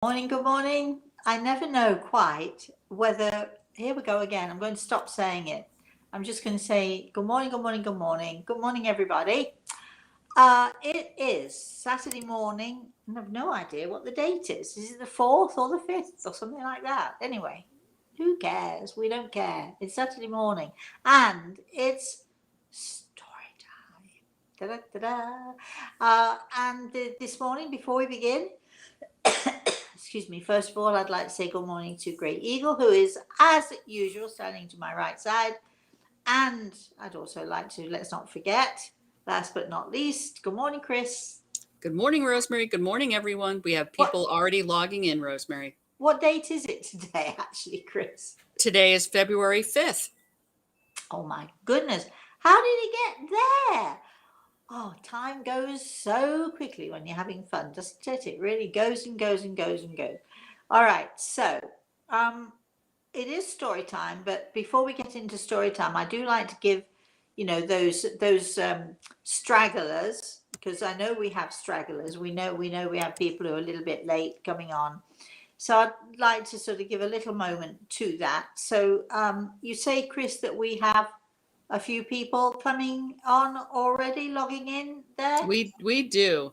Morning, good morning. I never know quite whether, here we go again. I'm going to stop saying it. I'm just going to say good morning, good morning, good morning. Good morning, everybody. It is Saturday morning, and I've no idea what the date is. Is it the 4th or the 5th or something like that? Anyway, who cares? We don't care. It's Saturday morning, and it's story time. Da-da-da-da. And this morning, before we begin, excuse me, first of all, I'd like to say good morning to Great Eagle, who is, as usual, standing to my right side. And I'd also like to, let's not forget, last but not least, good morning, Chris. Good morning, Rosemary. Good morning, everyone. We have people already logging in, Rosemary. What date is it today, actually, Chris? Today is February 5th. Oh, my goodness. How did it get there? Oh, time goes so quickly when you're having fun, doesn't it? It really goes and goes and goes and goes. All right, so it is story time, but before we get into story time, I do like to give, those stragglers, because I know we have stragglers. We know we have people who are a little bit late coming on. So I'd like to sort of give a little moment to that. So you say, Chris, that we have a few people coming on already, logging in there? We do.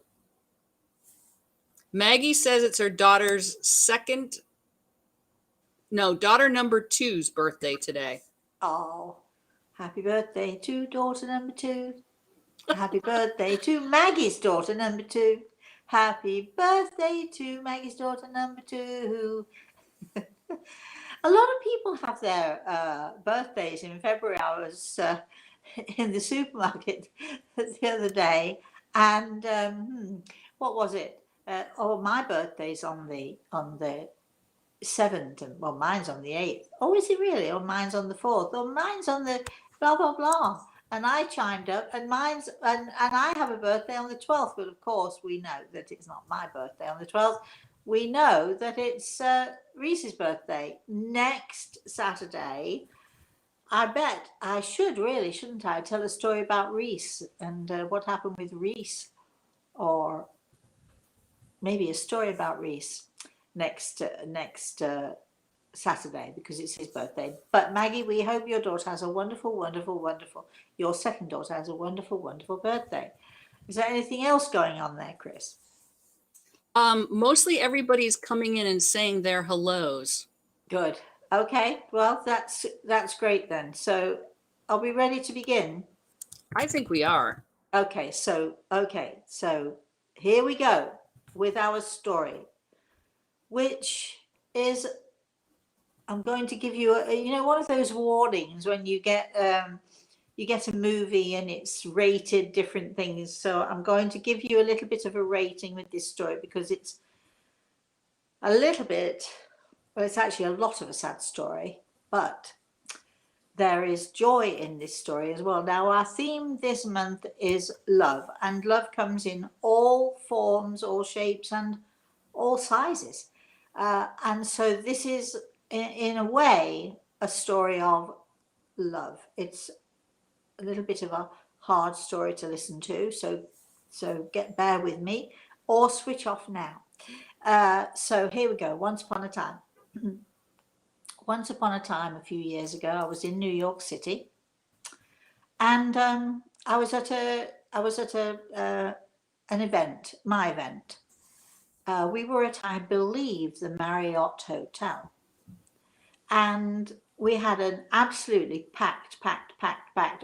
Maggie says it's her daughter number 2's birthday today. Oh, happy birthday to daughter number 2. Happy birthday to Maggie's daughter number 2. Happy birthday to Maggie's daughter number 2. A lot of people have their birthdays in February. I was in the supermarket the other day, and what was it? My birthday's on the 7th, and well, mine's on the 8th. Oh, is it really? Or mine's on the 4th? Or mine's on the blah blah blah. And I chimed up, and mine's and I have a birthday on the 12th. But of course, we know that it's not my birthday on the 12th. We know that it's Reese's birthday next Saturday. I bet I should really, shouldn't I, tell a story about Reese and what happened with Reese, or maybe a story about Reese next Saturday, because it's his birthday. But Maggie, we hope your daughter has a wonderful, wonderful, wonderful, your second daughter has a wonderful, wonderful birthday. Is there anything else going on there, Chris? Mostly everybody's coming in and saying their hellos. Good. Okay. Well, that's great then. So are we ready to begin? I think we are. Okay. So here we go with our story, which is, I'm going to give you one of those warnings when you get a movie and it's rated different things. So I'm going to give you a little bit of a rating with this story, because it's a little bit, well, it's actually a lot of a sad story, but there is joy in this story as well. Now, our theme this month is love, and love comes in all forms, all shapes, and all sizes. And so this is, in a way, a story of love. It's a little bit of a hard story to listen to, so bear with me, or switch off now. So here we go. Once upon a time. Once upon a time, a few years ago, I was in New York City, and I was at an event, my event. We were at, I believe, the Marriott Hotel, and we had an absolutely packed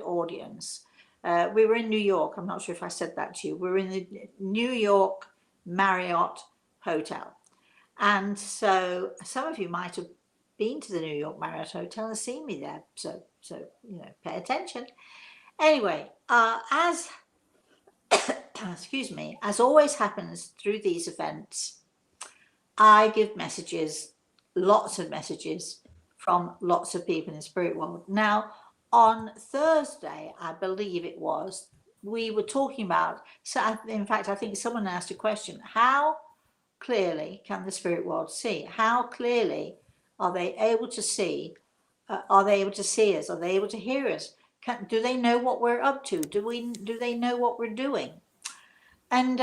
audience. We were in New York. I'm not sure if I said that to you. We were in the New York Marriott Hotel. And so some of you might have been to the New York Marriott Hotel and seen me there. So pay attention. Anyway, as excuse me, as always happens through these events, I give messages, lots of messages from lots of people in the spirit world. Now, on Thursday, I believe it was, we were talking about, so in fact, I think someone asked a question: how clearly can the spirit world see? How clearly are they able to see? Are they able to see us? Are they able to hear us? Do they know what we're up to? Do they know what we're doing? And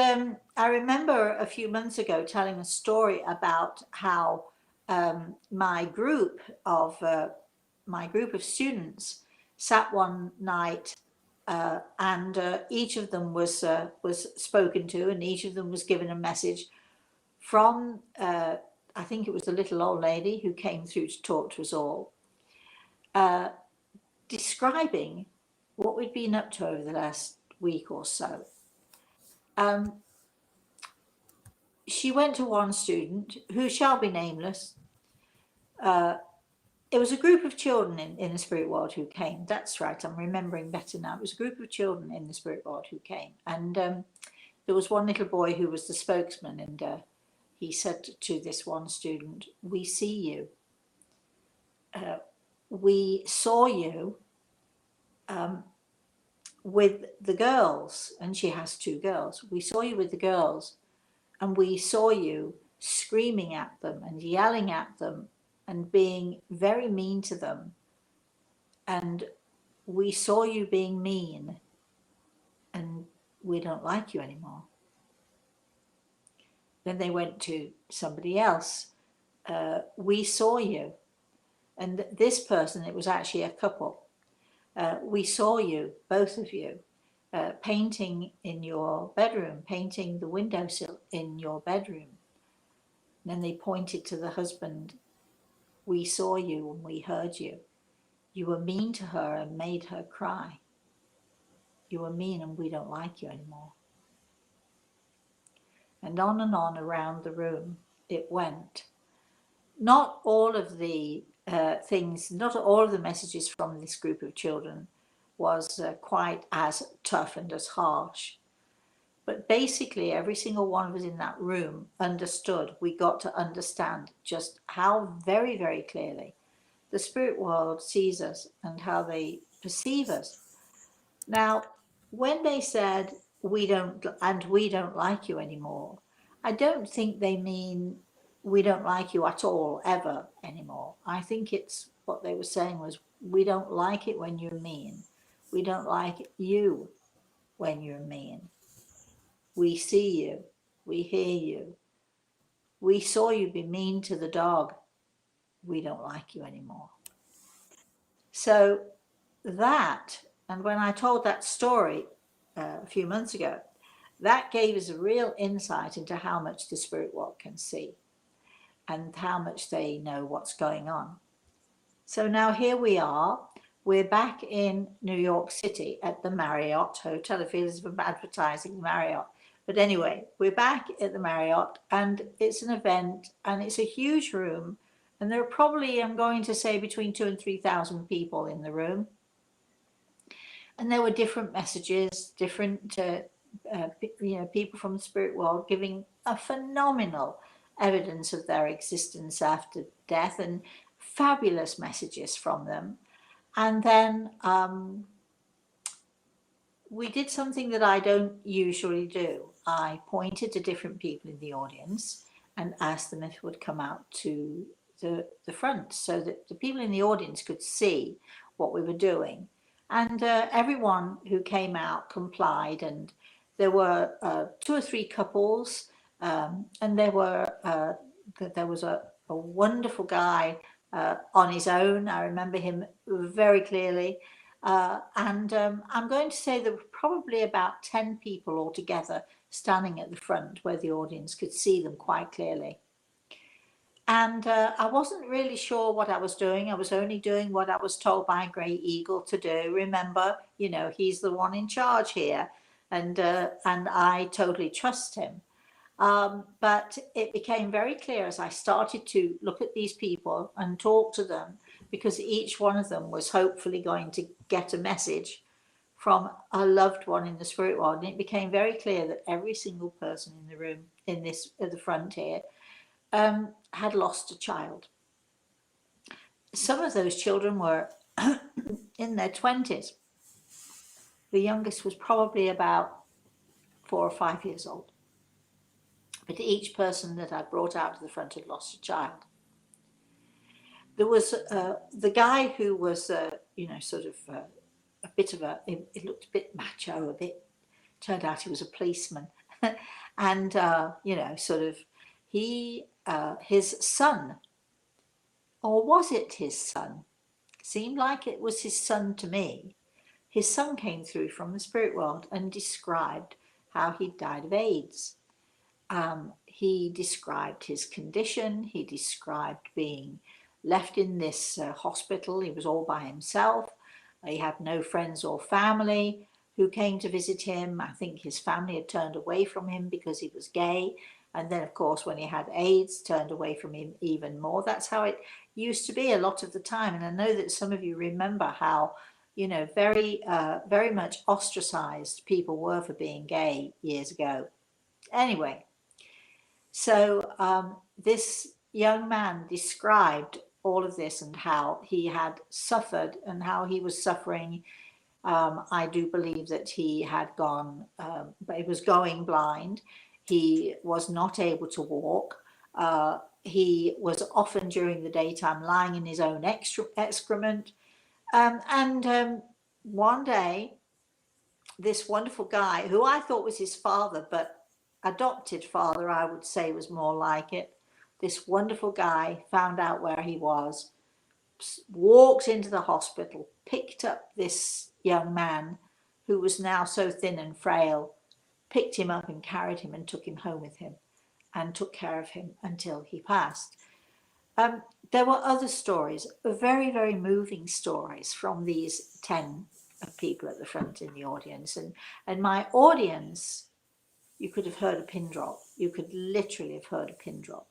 I remember a few months ago telling a story about how my group of students sat one night, and each of them was spoken to, and each of them was given a message from I think it was the little old lady who came through to talk to us all, describing what we'd been up to over the last week or so. She went to one student who shall be nameless. It was a group of children in the spirit world who came. That's right, I'm remembering better now. It was a group of children in the spirit world who came. And there was one little boy who was the spokesman, and he said to this one student, "We see you. We saw you with the girls," and she has two girls. "We saw you with the girls, and we saw you screaming at them and yelling at them and being very mean to them. And we saw you being mean, and we don't like you anymore." Then they went to somebody else. "We saw you." And this person, it was actually a couple. "We saw you, both of you, painting in your bedroom, painting the windowsill in your bedroom." And then they pointed to the husband. "We saw you and we heard you. You were mean to her and made her cry. You were mean and we don't like you anymore." And on around the room it went. Not all of the things, not all of the messages from this group of children was quite as tough and as harsh. But basically, every single one of us in that room understood. We got to understand just how very, very clearly the spirit world sees us and how they perceive us. Now, when they said we don't like you anymore, I don't think they mean we don't like you at all ever anymore. I think it's what they were saying was we don't like it when you're mean. We don't like you when you're mean. We see you. We hear you. We saw you be mean to the dog. We don't like you anymore. So that, and when I told that story a few months ago, that gave us a real insight into how much the spirit world can see and how much they know what's going on. So now here we are. We're back in New York City at the Marriott Hotel. It feels from advertising Marriott. But anyway, we're back at the Marriott, and it's an event, and it's a huge room. And there are probably, I'm going to say, between 2,000 and 3,000 people in the room. And there were different messages, different people from the spirit world giving a phenomenal evidence of their existence after death, and fabulous messages from them. And then we did something that I don't usually do. I pointed to different people in the audience and asked them if it would come out to the front so that the people in the audience could see what we were doing. And everyone who came out complied, and there were 2 or 3 couples, and there was a wonderful guy on his own. I remember him very clearly. And I'm going to say there were probably about 10 people altogether standing at the front where the audience could see them quite clearly. And I wasn't really sure what I was doing. I was only doing what I was told by Grey Eagle to do. Remember, he's the one in charge here, and I totally trust him. But it became very clear as I started to look at these people and talk to them, because each one of them was hopefully going to get a message from a loved one in the spirit world. And it became very clear that every single person in the room, at the front here, had lost a child. Some of those children were in their 20s. The youngest was probably about 4 or 5 years old. But each person that I brought out to the front had lost a child. There was the guy who was, sort of a bit of it looked a bit macho, turned out he was a policeman. And, sort of his son, or was it his son? Seemed like it was his son to me. His son came through from the spirit world and described how he died of AIDS. He described his condition. He described being left in this hospital. He was all by himself. He had no friends or family who came to visit him. I think his family had turned away from him because he was gay. And then, of course, when he had AIDS, turned away from him even more. That's how it used to be a lot of the time. And I know that some of you remember how, very much ostracized people were for being gay years ago. Anyway, so this young man described all of this and how he had suffered and how he was suffering. I do believe that he had gone, but he was going blind. He was not able to walk. He was often during the daytime lying in his own excrement. And one day, this wonderful guy, who I thought was his father, but adopted father, I would say was more like it. This wonderful guy found out where he was, walked into the hospital, picked up this young man who was now so thin and frail, picked him up and carried him and took him home with him and took care of him until he passed. There were other stories, very, very moving stories from these 10 people at the front in the audience. And my audience, you could have heard a pin drop. You could literally have heard a pin drop.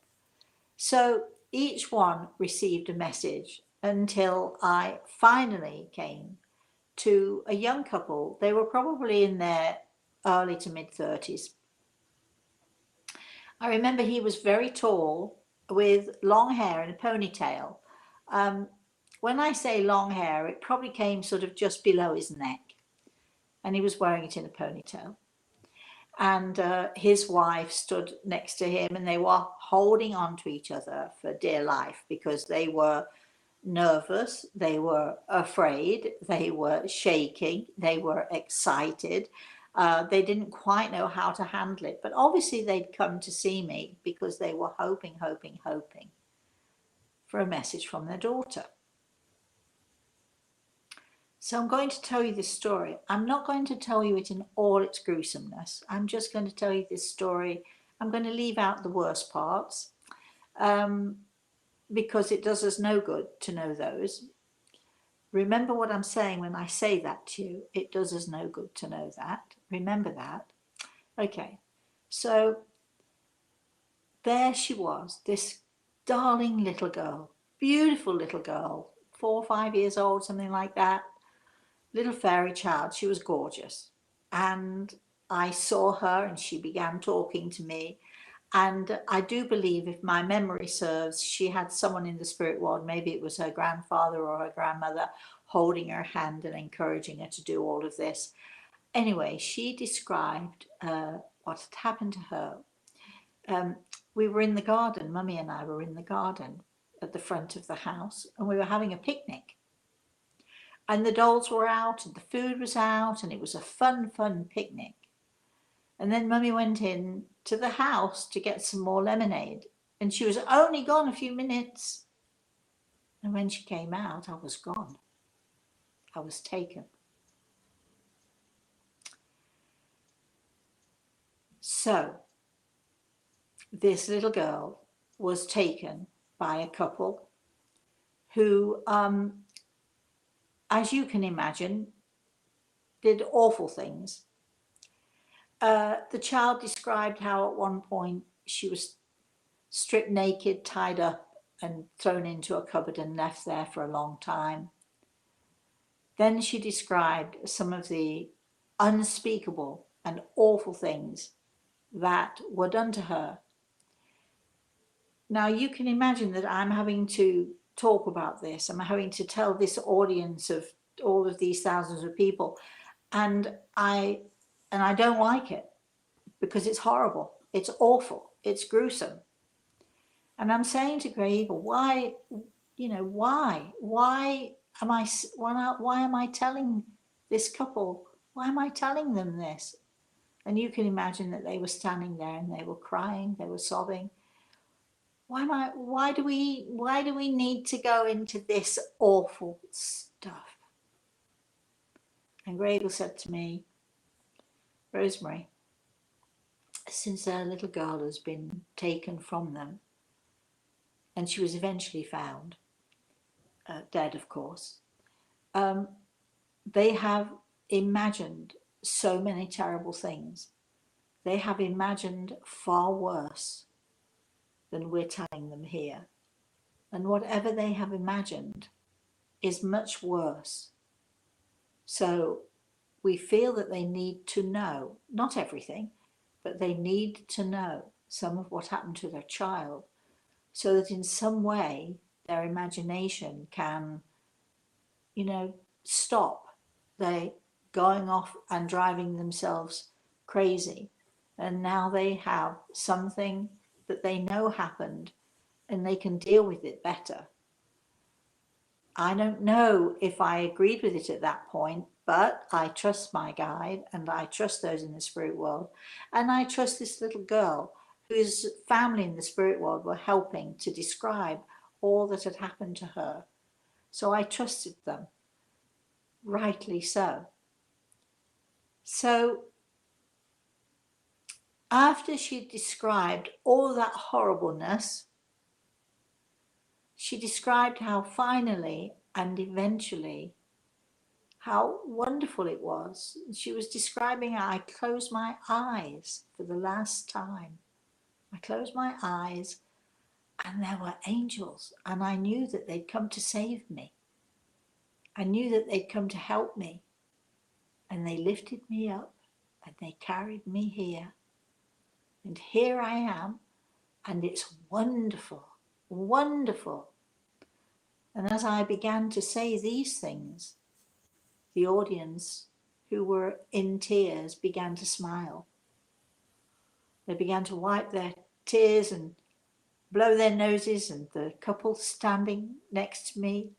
So each one received a message until I finally came to a young couple. They were probably in their early to mid 30s. I remember he was very tall with long hair and a ponytail. When I say long hair, it probably came sort of just below his neck, and he was wearing it in a ponytail. And his wife stood next to him, and they were holding on to each other for dear life because they were nervous, they were afraid, they were shaking, they were excited. They didn't quite know how to handle it, but obviously they'd come to see me because they were hoping for a message from their daughter. So I'm going to tell you this story. I'm not going to tell you it in all its gruesomeness. I'm just going to tell you this story. I'm going to leave out the worst parts because it does us no good to know those. Remember what I'm saying when I say that to you. It does us no good to know that. Remember that. Okay, so there she was, this darling little girl, beautiful little girl, 4 or 5 years old, something like that. Little fairy child. She was gorgeous. And I saw her and she began talking to me. And I do believe, if my memory serves, she had someone in the spirit world, maybe it was her grandfather or her grandmother, holding her hand and encouraging her to do all of this. Anyway, she described what had happened to her. We were in the garden, Mummy and I were in the garden at the front of the house, and we were having a picnic. And the dolls were out and the food was out, and it was a fun picnic. And then Mummy went in to the house to get some more lemonade, and she was only gone a few minutes. And when she came out, I was gone. I was taken. So this little girl was taken by a couple who, as you can imagine, did awful things. The child described how at one point she was stripped naked, tied up and thrown into a cupboard and left there for a long time. Then she described some of the unspeakable and awful things that were done to her. Now you can imagine that I'm having to talk about this. I'm having to tell this audience of all of these thousands of people, and I don't like it because it's horrible, it's awful, it's gruesome. And I'm saying to Grey Eagle, why am I telling this couple? Why am I telling them this? And you can imagine that they were standing there and they were crying, they were sobbing. Why do we need to go into this awful stuff? And Gregor said to me, Rosemary, since their little girl has been taken from them, and she was eventually found, dead of course, they have imagined so many terrible things. They have imagined far worse than we're telling them here. And whatever they have imagined is much worse. So we feel that they need to know, not everything, but they need to know some of what happened to their child so that in some way their imagination can, stop. They going off and driving themselves crazy. And now they have something that they know happened and they can deal with it better. I don't know if I agreed with it at that point, but I trust my guide and I trust those in the spirit world. And I trust this little girl whose family in the spirit world were helping to describe all that had happened to her. So I trusted them, rightly so. So after she described all that horribleness, she described how finally and eventually how wonderful it was. She was describing how I closed my eyes for the last time. I closed my eyes and there were angels and I knew that they'd come to save me. I knew that they'd come to help me and they lifted me up and they carried me here. And here I am and it's wonderful, wonderful. And as I began to say these things, the audience who were in tears began to smile. They began to wipe their tears and blow their noses, and the couple standing next to me,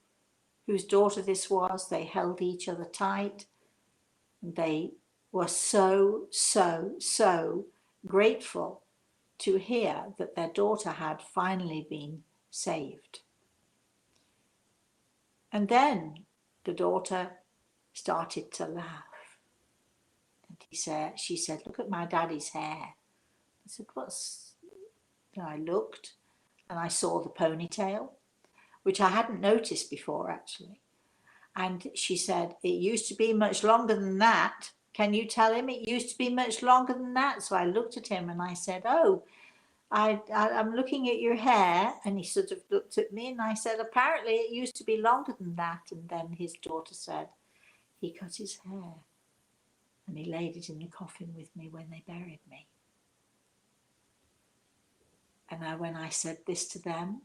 whose daughter this was, they held each other tight. And they were so, so, so grateful to hear that their daughter had finally been saved. And then the daughter started to laugh. And she said, look at my daddy's hair. I said, what's... And I looked and I saw the ponytail, which I hadn't noticed before actually. And she said, it used to be much longer than that. Can you tell him it used to be much longer than that? So I looked at him and I said, oh, I'm looking at your hair. And he sort of looked at me and I said, apparently it used to be longer than that. And then his daughter said, he cut his hair and he laid it in the coffin with me when they buried me. And when I said this to them,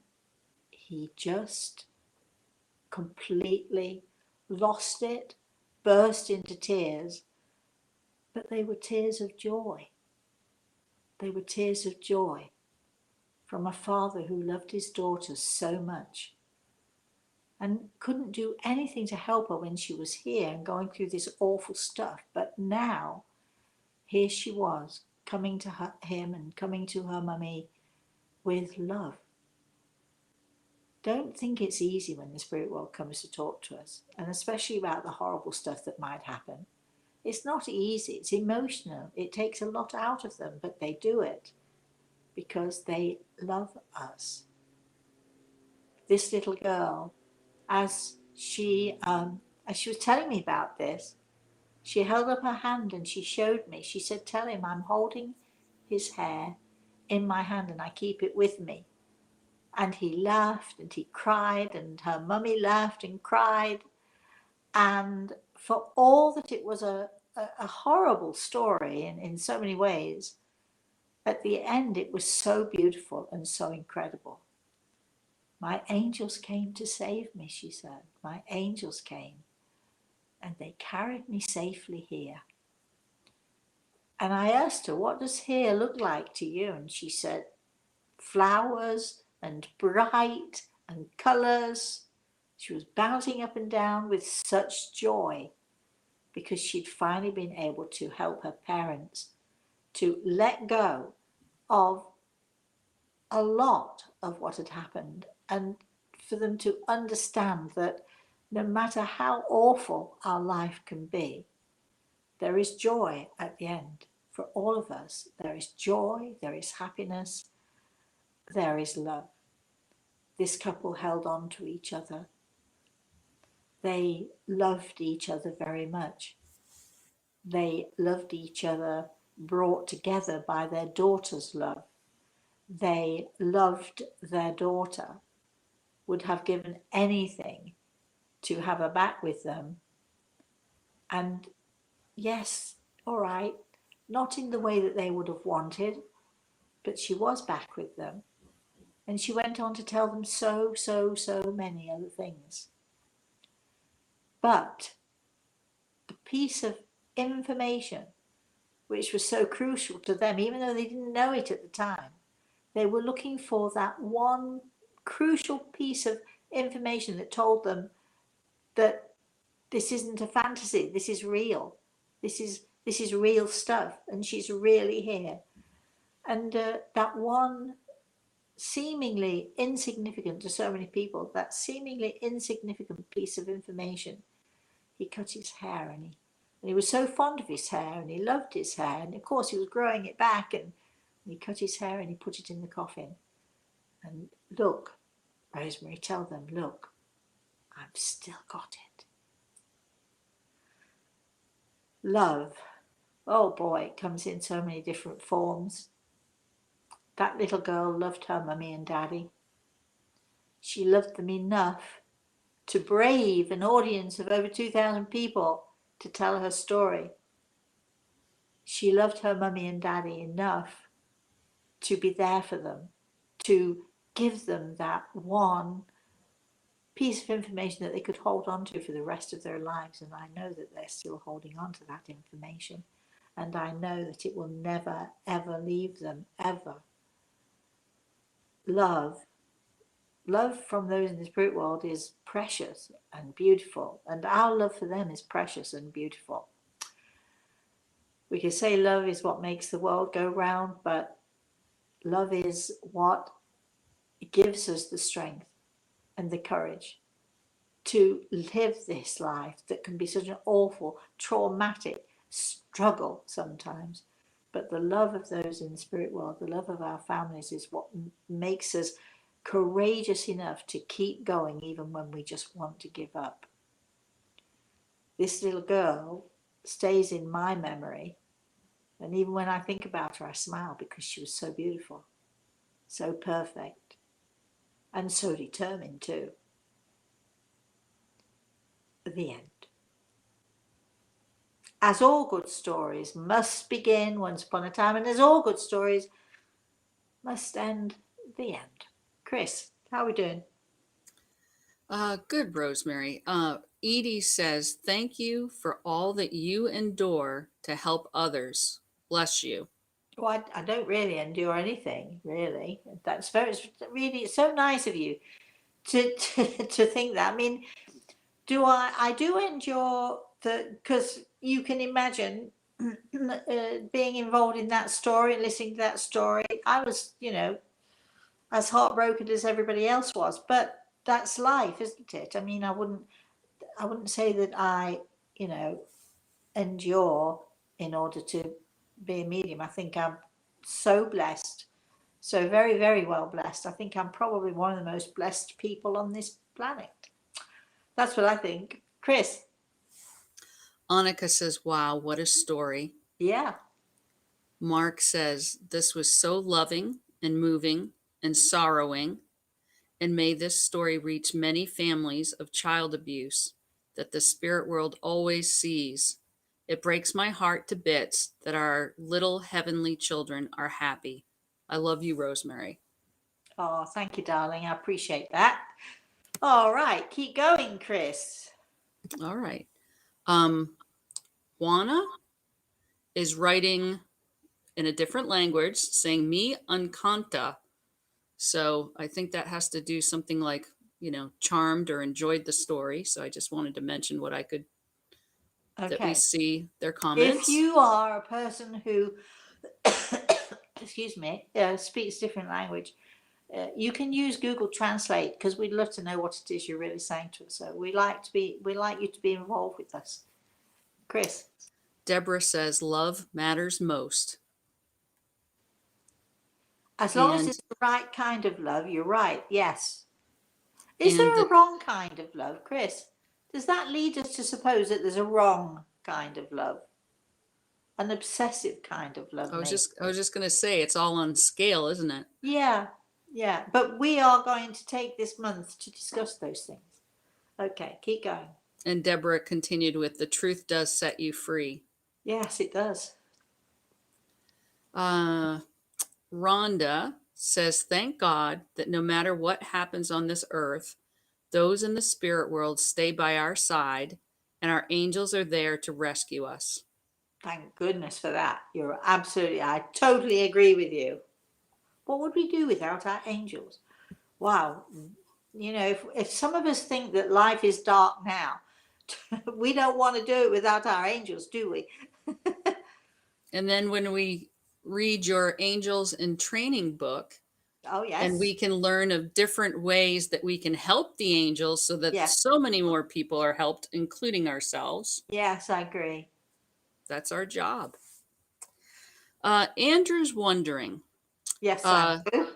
he just completely lost it, burst into tears, but they were tears of joy. They were tears of joy from a father who loved his daughter so much and couldn't do anything to help her when she was here and going through this awful stuff. But now, here she was, coming to him and coming to her mummy with love. Don't think it's easy when the spirit world comes to talk to us, and especially about the horrible stuff that might happen. It's not easy, it's emotional. It takes a lot out of them, but they do it because they love us. This little girl, as she was telling me about this, she held up her hand and she showed me. She said, tell him I'm holding his hair in my hand and I keep it with me. And he laughed and he cried and her mummy laughed and cried. And for all that it was a horrible story in so many ways, at the end it was so beautiful and so incredible. My angels came to save me, she said. My angels came and they carried me safely here. And I asked her, what does here look like to you? And she said, flowers and bright and colours. She was bouncing up and down with such joy because she'd finally been able to help her parents to let go of a lot of what had happened, and for them to understand that no matter how awful our life can be, there is joy at the end for all of us. There is joy, there is happiness, there is love. This couple held on to each other. They loved each other very much. They loved each other, brought together by their daughter's love. They loved their daughter, would have given anything to have her back with them. And yes, all right, not in the way that they would have wanted, but she was back with them. And she went on to tell them so many other things. But the piece of information which was so crucial to them, even though they didn't know it at the time, they were looking for that one crucial piece of information that told them that this isn't a fantasy, this is real. This is real stuff, and she's really here. And that one seemingly insignificant to so many people, that seemingly insignificant piece of information, he cut his hair, and he was so fond of his hair, and he loved his hair, and of course he was growing it back, and he cut his hair and he put it in the coffin. And look, Rosemary, tell them, look, I've still got it. Love, oh boy, it comes in so many different forms. That little girl loved her mummy and daddy. She loved them enough to brave an audience of over 2,000 people to tell her story. She loved her mummy and daddy enough to be there for them, to give them that one piece of information that they could hold on to for the rest of their lives. And I know that they're still holding on to that information. And I know that it will never, ever leave them, ever. Love from those in the spirit world is precious and beautiful. And our love for them is precious and beautiful. We could say love is what makes the world go round, but love is what gives us the strength and the courage to live this life that can be such an awful, traumatic struggle sometimes. But the love of those in the spirit world, the love of our families, is what makes us courageous enough to keep going even when we just want to give up. This little girl stays in my memory, and even when I think about her, I smile because she was so beautiful, so perfect, and so determined too. The end. As all good stories must begin once upon a time, and as all good stories must end. The end. Chris, how are we doing? Good, Rosemary. Edie says, thank you for all that you endure to help others. Bless you. Well, I don't really endure anything, really. That's very, it's so nice of you to think that. I mean, I do endure because you can imagine being involved in that story and listening to that story. I was, as heartbroken as everybody else was, but that's life, isn't it? I mean, I wouldn't say that I, endure in order to be a medium. I think I'm so blessed, so very, very well blessed. I think I'm probably one of the most blessed people on this planet. That's what I think. Chris? Annika says, wow, what a story. Yeah. Mark says, this was so loving and moving and sorrowing. And may this story reach many families of child abuse that the spirit world always sees. It breaks my heart to bits that our little heavenly children are happy. I love you, Rosemary. Oh, thank you, darling. I appreciate that. All right, keep going, Chris. All right. Juana is writing in a different language, saying me encanta. So I think that has to do something like, charmed or enjoyed the story. So I just wanted to mention what I could, that we Okay. see their If comments. you are a person who excuse me, speaks different language, you can use Google Translate, because we'd love to know what it is you're really saying to us. So we like you to be involved with us. Chris. Deborah says love matters most. As long as And it's the right kind of love, you're right. Yes. Is and there the, a wrong kind of love, Chris? Does that lead us to suppose that there's a wrong kind of love? An obsessive kind of love, maybe? I was just going to say it's all on scale, isn't it? Yeah, yeah. But we are going to take this month to discuss those things. Okay, keep going. And Deborah continued with, the truth does set you free. Yes, it does. Rhonda says, thank God that no matter what happens on this earth, those in the spirit world stay by our side and our angels are there to rescue us. Thank goodness for that. I totally agree with you. What would we do without our angels? Wow. You know, if some of us think that life is dark now, we don't want to do it without our angels, do we? And then when we read your angels in training book, Oh, yes. and we can learn of different ways that we can help the angels so that Yes. so many more people are helped, including ourselves. Yes, I agree. That's our job. Andrew's wondering. Yes, I do.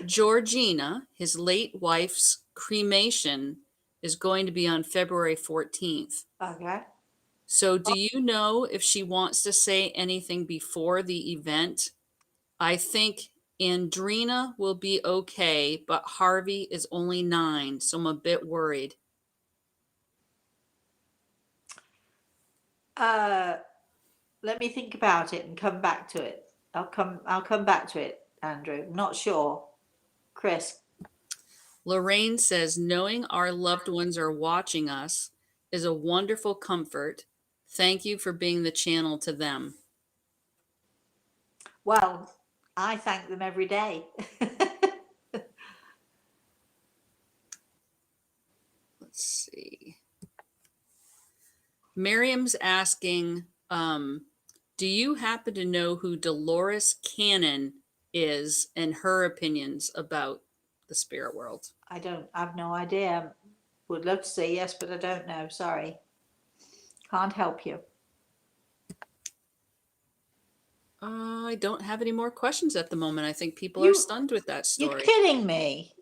Georgina, his late wife's cremation is going to be on February 14th. Okay. So do you know if she wants to say anything before the event? I think Andrina will be okay, but Harvey is only 9, so I'm a bit worried. Let me think about it and come back to it. I'll come back to it, Andrew. Not sure. Chris. Lorraine says, knowing our loved ones are watching us is a wonderful comfort. Thank you for being the channel to them. Well, I thank them every day. Let's see. Miriam's asking, do you happen to know who Dolores Cannon is and her opinions about the spirit world? I have no idea. Would love to say yes, but I don't know. Sorry. Can't help you. I don't have any more questions at the moment. I think people are stunned with that story. You're kidding me.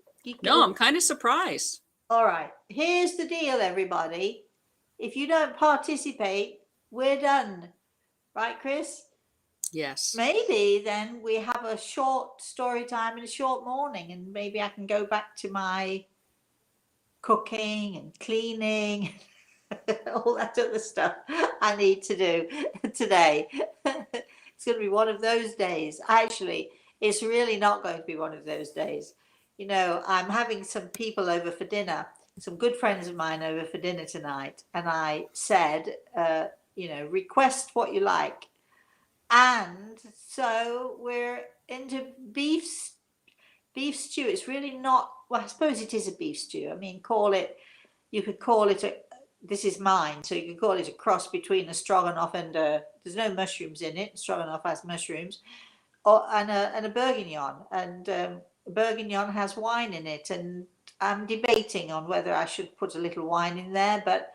No, I'm kind of surprised. All right. Here's the deal, everybody. If you don't participate, we're done. Right, Chris? Yes. Maybe then we have a short story time and a short morning, and maybe I can go back to my cooking and cleaning, all that other stuff I need to do today. It's going to be one of those days. Actually, it's really not going to be one of those days. You know, I'm having some people over for dinner, some good friends of mine over for dinner tonight, and I said, request what you like. And so we're into beef stew. It's really not, well, I suppose it is a beef stew. I mean, you could call it this is mine, so you could call it a cross between a stroganoff and there's no mushrooms in it. Stroganoff has mushrooms, and a bourguignon. And bourguignon has wine in it. And I'm debating on whether I should put a little wine in there, but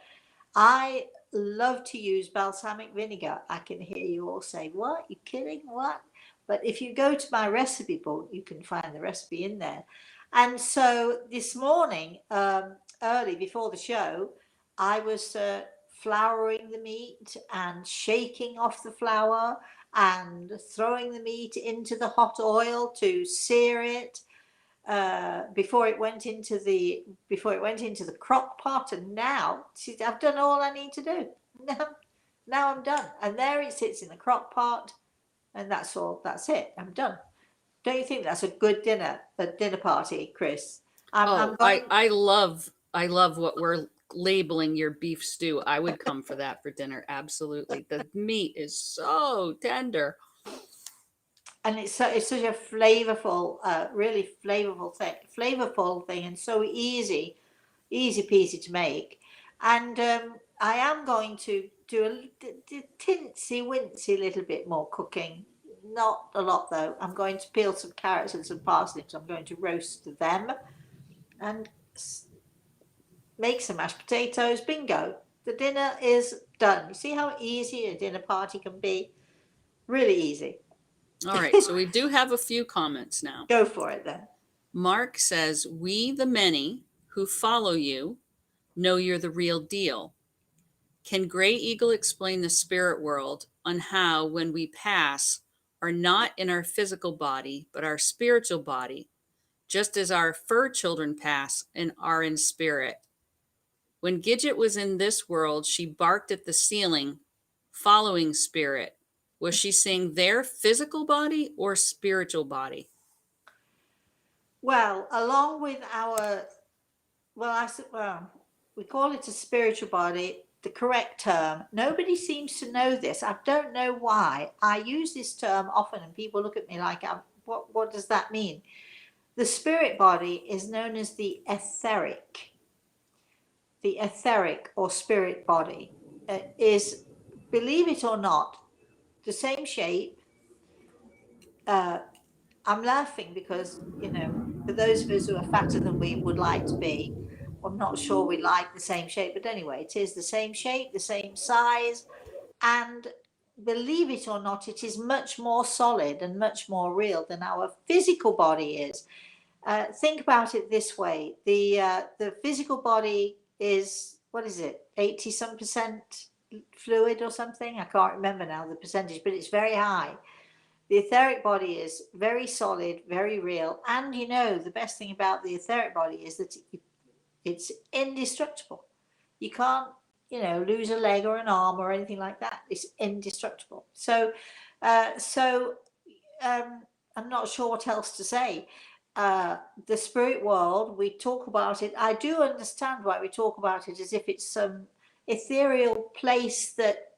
I love to use balsamic vinegar. I can hear you all say, what? You kidding? What? But if you go to my recipe book, you can find the recipe in there. And so this morning, early before the show, I was flouring the meat and shaking off the flour and throwing the meat into the hot oil to sear it before it went into the crock pot. And now, see, I've done all I need to do. Now I'm done, and there it sits in the crock pot, and that's all. That's it. I'm done. Don't you think that's a good dinner party, Chris? I love what we're labeling your beef stew. I would come for that for dinner. Absolutely. The meat is so tender. And it's such a flavorful, really flavorful thing, and so easy peasy to make. And I am going to do a tinsy wincy little bit more cooking not a lot though. I'm going to peel some carrots and some parsnips. I'm going to roast them and make some mashed potatoes. Bingo. The dinner is done. You see how easy a dinner party can be? Really easy. All right. So we do have a few comments now. Go for it then. Mark says, "We, the many who follow you, know you're the real deal. Can Gray Eagle explain the spirit world on how, when we pass, are not in our physical body, but our spiritual body, just as our fur children pass and are in spirit? When Gidget was in this world, she barked at the ceiling, following spirit. Was she seeing their physical body or spiritual body?" Well, along with our, well, we call it a spiritual body, the correct term. Nobody seems to know this. I don't know why. I use this term often, and people look at me like, what does that mean? The spirit body is known as the etheric. The etheric or spirit body is, believe it or not, the same shape. I'm laughing because, for those of us who are fatter than we would like to be, I'm not sure we like the same shape, but anyway, it is the same shape, the same size, and believe it or not, it is much more solid and much more real than our physical body is. Think about it this way: the physical body is, what is it, 80 some percent fluid or something? I can't remember now the percentage, but it's very high. The etheric body is very solid, very real, and the best thing about the etheric body is that it's indestructible. You can't, lose a leg or an arm or anything like that. It's indestructible. So I'm not sure what else to say. The spirit world, we talk about it. I do understand why we talk about it as if it's some ethereal place that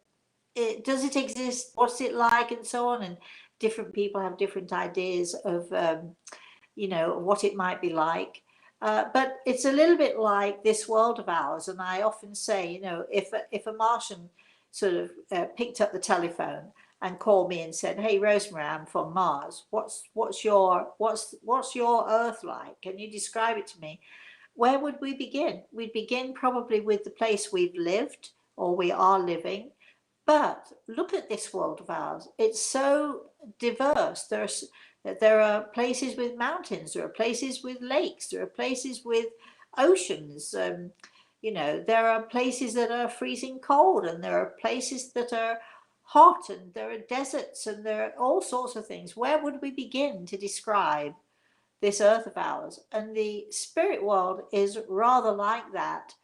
does it exist? What's it like? And so on. And different people have different ideas of, what it might be like. But it's a little bit like this world of ours. And I often say, if a Martian sort of picked up the telephone and called me and said, "Hey, Rosemary, I'm from Mars. What's your Earth like? Can you describe it to me?" Where would we begin? We'd begin probably with the place we've lived or we are living. But look at this world of ours. It's so diverse. There are places with mountains. There are places with lakes. There are places with oceans. There are places that are freezing cold, and there are places that are hot, and there are deserts, and there are all sorts of things. Where would we begin to describe this earth of ours? And the spirit world is rather like that,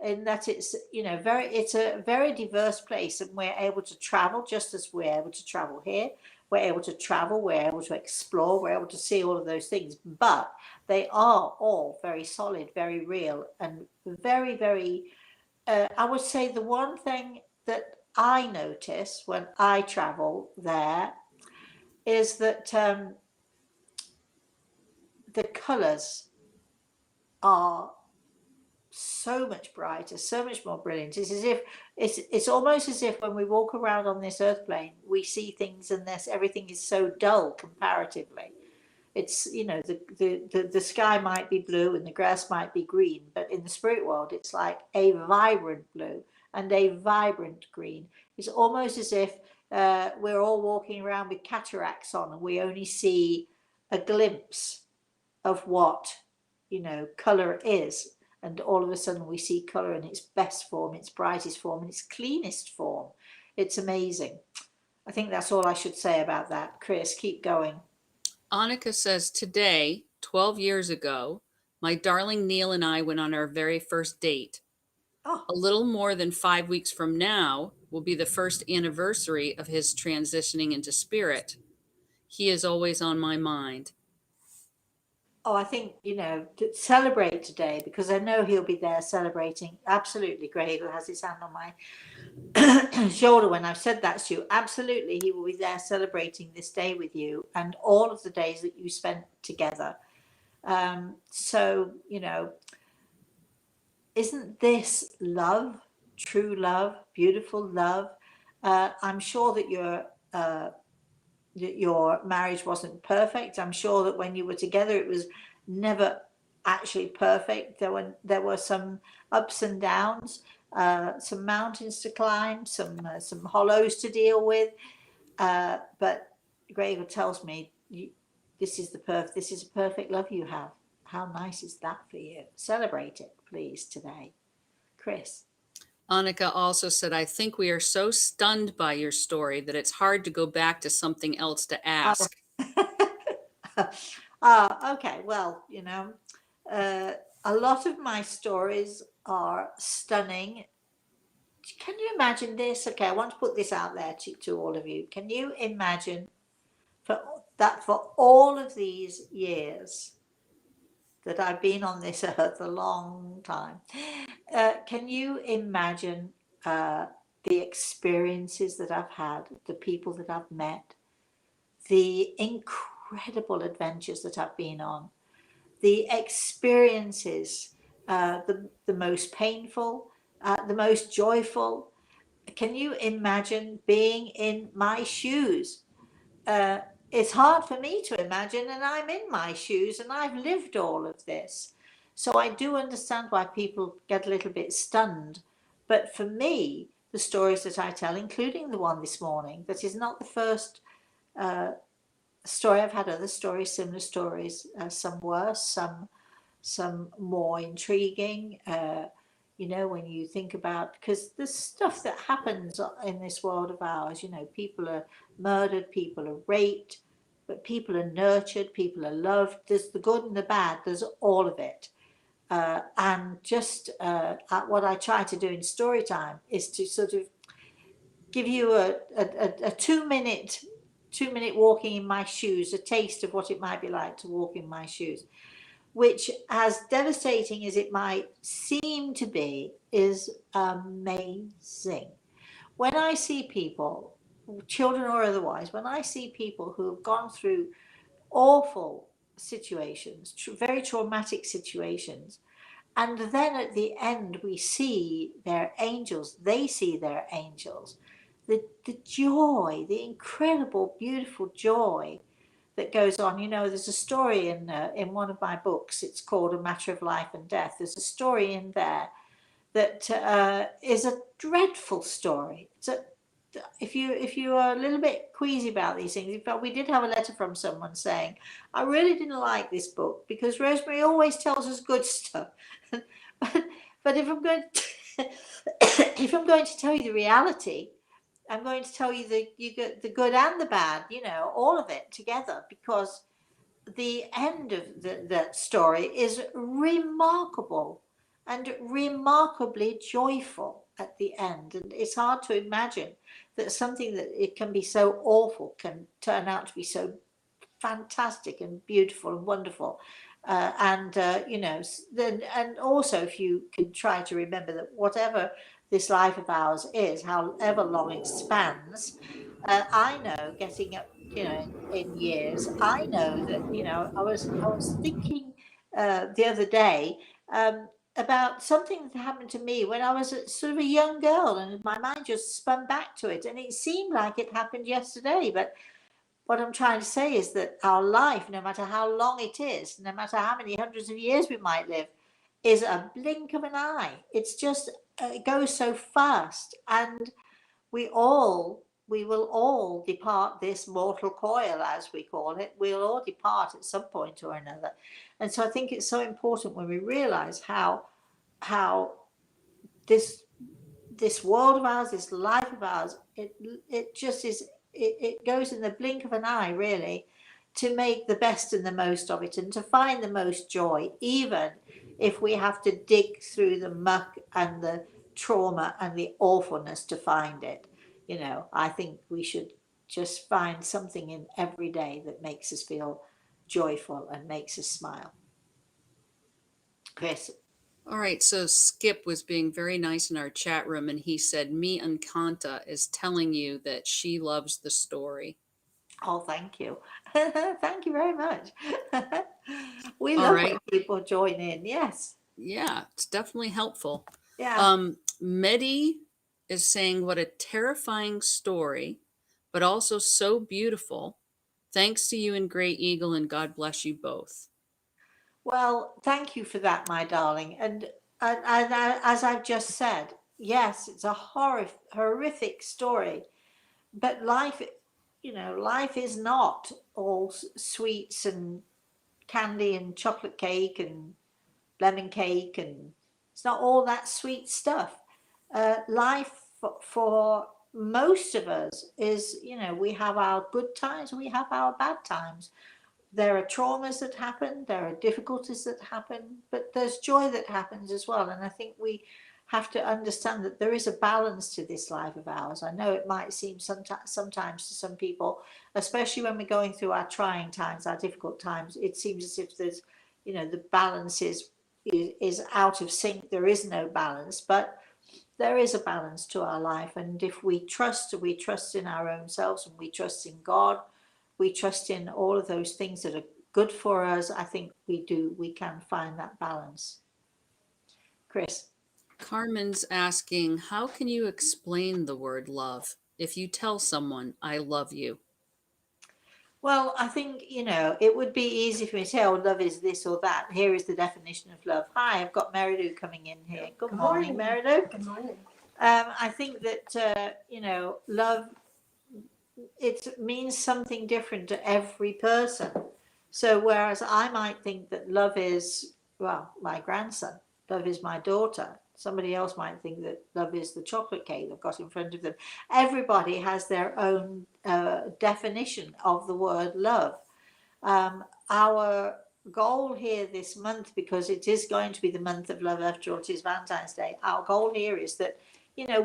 in that it's it's a very diverse place, and we're able to travel just as we're able to travel here. We're able to travel, we're able to explore, we're able to see all of those things, but they are all very solid, very real, and very, very I would say the one thing that I notice when I travel there is that the colors are so much brighter, so much more brilliant. It's as if it's almost as if when we walk around on this earth plane, we see things, and everything is so dull comparatively. It's the sky might be blue and the grass might be green, but in the spirit world, it's like a vibrant blue and a vibrant green. It's almost as if we're all walking around with cataracts on, and we only see a glimpse of what color is, and all of a sudden we see color in its best form, its brightest form, and its cleanest form. It's amazing. I think that's all I should say about that. Chris, keep going. Annika says, "Today, 12 years ago, my darling Neil and I went on our very first date. Oh, A little more than 5 weeks from now will be the first anniversary of his transitioning into spirit. He is always on my mind." I think, to celebrate today, because I know he'll be there celebrating. Absolutely. Graham has his hand on my shoulder when I've said that to you. Absolutely, he will be there celebrating this day with you and all of the days that you spent together. So, isn't this love, true love, beautiful love? I'm sure that you're your marriage wasn't perfect. I'm sure that when you were together, it was never actually perfect. There were some ups and downs, some mountains to climb, some hollows to deal with. But Gregor tells me, this is a perfect love you have. How nice is that for you? Celebrate it, please, today, Chris. Annika also said, I think we are so stunned by your story that it's hard to go back to something else to Oh. ask. Okay. Well, uh, a lot of my stories are stunning. Can you imagine this? Okay, I want to put this out there to all of you. Can you imagine for all of these years that I've been on this earth, a long time, can you imagine the experiences that I've had, the people that I've met, the incredible adventures that I've been on, the experiences, the most painful, the most joyful? Can you imagine being in my shoes? Uh, it's hard for me to imagine, and I'm in my shoes and I've lived all of this. So I do understand why people get a little bit stunned. But for me, the stories that I tell, including the one this morning, that is not the first uh, story. I've had other stories, similar stories, some worse, some more intriguing. When you think about, because the stuff that happens in this world of ours, people are murdered, people are raped, but people are nurtured, people are loved. There's the good and the bad, there's all of it. And just what I try to do in story time is to sort of give you a 2 minute walking in my shoes, a taste of what it might be like to walk in my shoes, which, as devastating as it might seem to be, is amazing. When I see people, children or otherwise, when I see people who have gone through awful situations, very traumatic situations, and then at the end we see their angels, they see their angels, the joy, the incredible, beautiful joy that goes on. There's a story in one of my books. It's called A Matter of Life and Death. There's a story in there that is a dreadful story. If you are a little bit queasy about these things, in fact, we did have a letter from someone saying, I really didn't like this book because Rosemary always tells us good stuff. but if I'm going to, if I'm going to tell you the reality, I'm going to tell you the good and the bad, all of it together, because the end of that story is remarkable and remarkably joyful at the end. And it's hard to imagine that something that it can be so awful can turn out to be so fantastic and beautiful and wonderful. Then, and also, if you can try to remember that whatever this life of ours is, however long it spans, I know, getting up, in years, I know that, I was thinking the other day about something that happened to me when I was sort of a young girl, and my mind just spun back to it, and it seemed like it happened yesterday. But what I'm trying to say is that our life, no matter how long it is, no matter how many hundreds of years we might live, is a blink of an eye. It's just, it goes so fast. And we will all depart this mortal coil, as we call it. We'll all depart at some point or another. And so I think it's so important when we realize how this this world of ours, this life of ours, it just is, it goes in the blink of an eye, really, to make the best and the most of it and to find the most joy, even if we have to dig through the muck and the trauma and the awfulness to find it. I think we should just find something in every day that makes us feel joyful and makes us smile. Chris. All right, so Skip was being very nice in our chat room, and he said, Me Encanta is telling you that she loves the story. Oh, thank you. Thank you very much. We All love when right. people join in. Yes. Yeah, it's definitely helpful. Yeah. Medi is saying, What a terrifying story, but also so beautiful. Thanks to you and Great Eagle, and God bless you both. Well, thank you for that, my darling. And as I've just said, yes, it's a horrific story, but life, life is not all sweets and candy and chocolate cake and lemon cake, and it's not all that sweet stuff. Life for most of us is, we have our good times, we have our bad times. There are traumas that happen, there are difficulties that happen, but there's joy that happens as well. And I think we have to understand that there is a balance to this life of ours. I know it might seem sometimes to some people, especially when we're going through our trying times, our difficult times, it seems as if there's, the balance is out of sync. There is no balance, but there is a balance to our life. And if we trust in our own selves, and we trust in God, we trust in all of those things that are good for us, I think we can find that balance. Chris. Carmen's asking, how can you explain the word love if you tell someone, I love you? Well, I think, it would be easy for me to say, oh, love is this or that. Here is the definition of love. Hi, I've got Mary Lou coming in here. Good morning, Mary Lou. Good morning. I think that, love, it means something different to every person. So whereas I might think that love is, well, my grandson, love is my daughter, somebody else might think that love is the chocolate cake they've got in front of them. Everybody has their own definition of the word love. Our goal here this month, because it is going to be the month of love after all, it is Valentine's Day. Our goal here is that,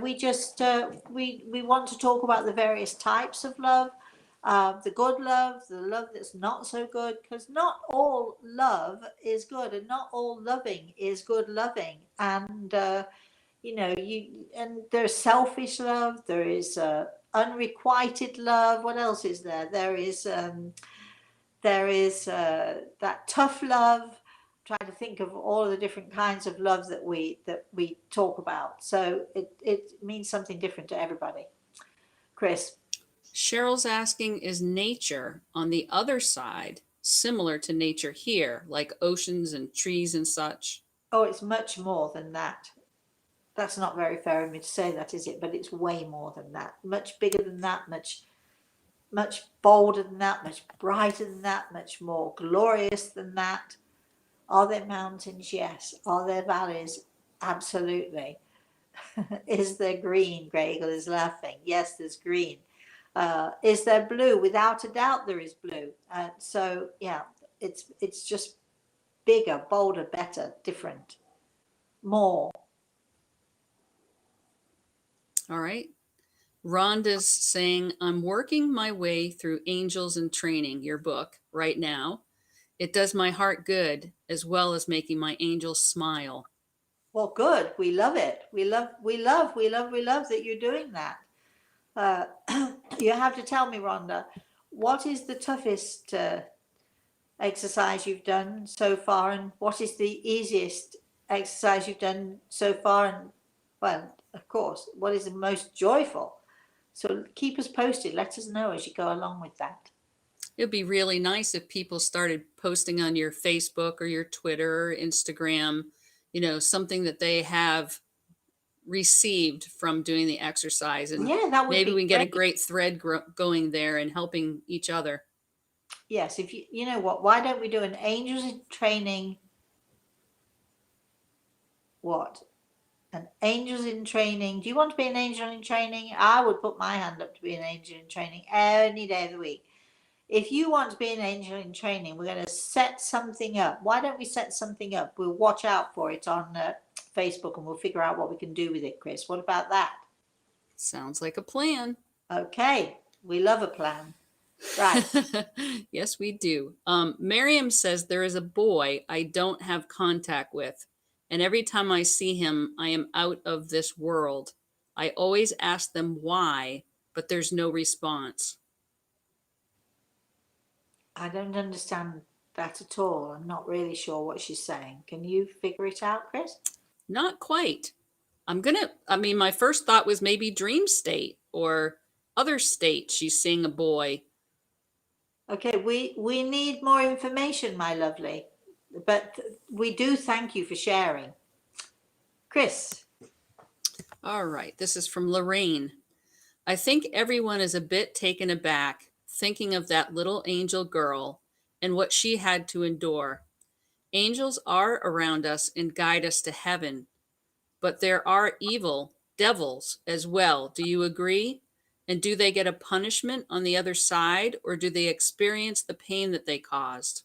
we just we want to talk about the various types of love, the good love, the love that's not so good, because not all love is good, and not all loving is good loving. And and there's selfish love, there is unrequited love. What else is there? There is that tough love. I'm trying to think of all the different kinds of love that we talk about. So it means something different to everybody. Chris. Cheryl's asking, is nature on the other side similar to nature here, like oceans and trees and such? Oh, it's much more than that. That's not very fair of me to say that, is it? But it's way more than that. Much bigger than that, much bolder than that, much brighter than that, much more glorious than that. Are there mountains? Yes. Are there valleys? Absolutely. Is there green? Grey Eagle is laughing. Yes, there's green. Is there blue? Without a doubt, there is blue. So yeah, it's just bigger, bolder, better, different, more. All right. Rhonda's saying, I'm working my way through Angels in Training, your book, right now. It does my heart good, as well as making my angels smile. Well, good. We love it. We love that you're doing that. Uh, you have to tell me, Rhonda, what is the toughest exercise you've done so far, and what is the easiest exercise you've done so far? And, well, of course, what is the most joyful? So keep us posted. Let us know as you go along with that. It'd be really nice if people started posting on your Facebook or your Twitter or Instagram, something that they have received from doing the exercise. And Yeah, that would maybe be we can get a great. great thread going there and helping each other. Yes, if you know what, why don't we do an angels in training? What? An angels in training. Do you want to be an angel in training? I would put my hand up to be an angel in training any day of the week. If you want to be an angel in training, we're going to set something up. Why don't we set something up? We'll watch out for it on Facebook, and we'll figure out what we can do with it, Chris. What about that? Sounds like a plan. Okay, we love a plan. Right. Yes, we do. Miriam says there is a boy I don't have contact with, and every time I see him, I am out of this world. I always ask them why, but there's no response. I don't understand that at all. I'm not really sure what she's saying. Can you figure it out, Chris? Not quite. My first thought was maybe dream state or other state. She's seeing a boy. Okay, we need more information, my lovely, but we do thank you for sharing. Chris. All right, this is from Lorraine. I think everyone is a bit taken aback thinking of that little angel girl and what she had to endure. Angels are around us and guide us to heaven, but there are evil devils as well. Do you agree? And do they get a punishment on the other side, or do they experience the pain that they caused?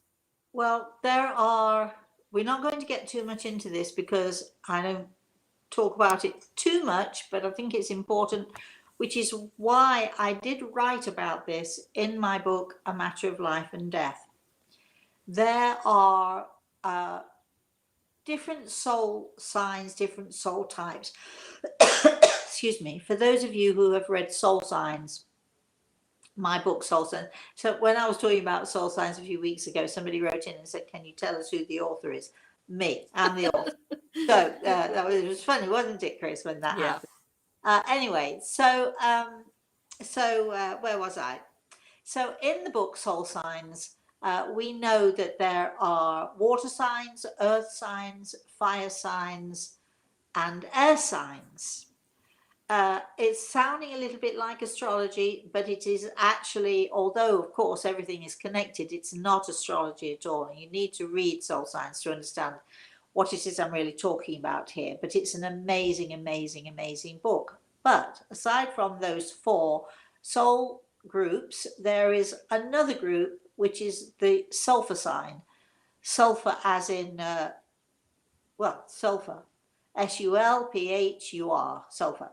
Well, we're not going to get too much into this because I don't talk about it too much, but I think it's important, which is why I did write about this in my book, A Matter of Life and Death. There are different soul signs, different soul types. Excuse me. For those of you who have read Soul Signs, my book Soul Signs. So when I was talking about soul signs a few weeks ago, somebody wrote in and said, "Can you tell us who the author is?" Me, I'm the author. So it was funny, wasn't it, Chris, when that Yeah. happened? Anyway, where was I? So in the book Soul Signs, we know that there are water signs, earth signs, fire signs, and air signs. It's sounding a little bit like astrology, but it is actually, although of course everything is connected, it's not astrology at all. And you need to read soul signs to understand what it is I'm really talking about here. But it's an amazing, amazing, amazing book. But aside from those four soul groups, there is another group which is the sulfur sign. Sulfur as in, sulfur. Sulphur, sulfur.